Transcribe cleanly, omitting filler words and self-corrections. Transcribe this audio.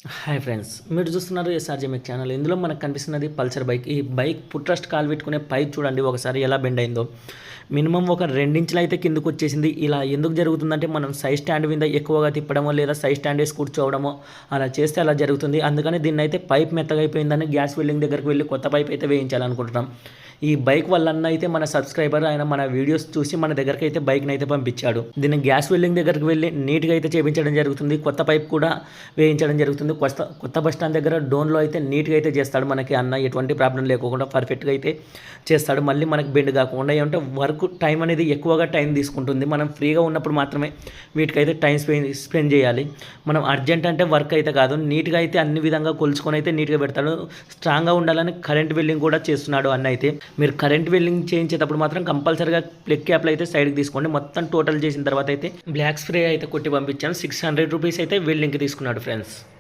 Hi friends, మీరు చూస్తున్నారు ఎస్ఆర్జేఎంఎక్ channel. ఇందులో మనకు కనిపిస్తున్నది పల్సర్ బైక్. ఈ బైక్ పుట్రస్ట్ కాలు పెట్టుకునే పైప్ చూడండి ఒకసారి ఎలా బెండ్ అయిందో. మినిమం ఒక 2 ఇంచులు అయితే కిందకు వచ్చేసింది. ఇలా ఎందుకు జరుగుతుందంటే మనం సైడ్ స్టాండ్ మీద ఎక్కువగా తిప్పడమో లేదా సైడ్ స్టాండ్ వేసి కూర్చోవడమో అలా చేస్తే అలా జరుగుతుంది. అందుకని దీన్ని అయితే పైప్ మెత్తగా అయిపోయిందని గ్యాస్ వెల్డింగ్ దగ్గరికి వెళ్ళి కొత్త పైప్ అయితే వేయించాలనుకుంటున్నాం. ఈ బైక్ వల్ల అయితే మన సబ్స్క్రైబర్ ఆయన మన వీడియోస్ చూసి మన దగ్గరికి అయితే బైక్ని అయితే పంపించాడు. దీన్ని గ్యాస్ వెల్డింగ్ దగ్గరికి వెళ్ళి నీట్గా అయితే చేయించడం జరుగుతుంది. కొత్త పైప్ కూడా వేయించడం జరుగుతుంది. కొత్త బస్ స్టాండ్ దగ్గర డోన్లో అయితే నీట్గా అయితే చేస్తాడు మనకి అన్న. ఎటువంటి ప్రాబ్లం లేకుండా పర్ఫెక్ట్గా అయితే చేస్తాడు. మళ్ళీ మనకి బెండ్ కాకుండా ఏమంటే వర్క్ టైం అనేది ఎక్కువగా టైం తీసుకుంటుంది. మనం ఫ్రీగా ఉన్నప్పుడు మాత్రమే వీటికైతే టైం స్పెండ్ చేయాలి. మనం అర్జెంట్ అంటే వర్క్ అయితే కాదు, నీట్గా అయితే అన్ని విధంగా కొలుచుకొని అయితే నీట్గా పెడతాడు. స్ట్రాంగ్గా ఉండాలని కరెంట్ వెల్డింగ్ కూడా చేస్తున్నాడు అన్న అయితే. మీరు కరెంట్ వెల్డింగ్ చేయించేటప్పుడు మాత్రం కంపల్సరీగా ప్లగ్ క్యాప్లు అయితే సైడ్కి తీసుకోండి. మొత్తం టోటల్ చేసిన తర్వాత అయితే బ్లాక్ స్ప్రే అయితే కొట్టి పంపించాను. 600 రూపీస్ అయితే వెల్డింగ్కి తీసుకున్నాడు ఫ్రెండ్స్.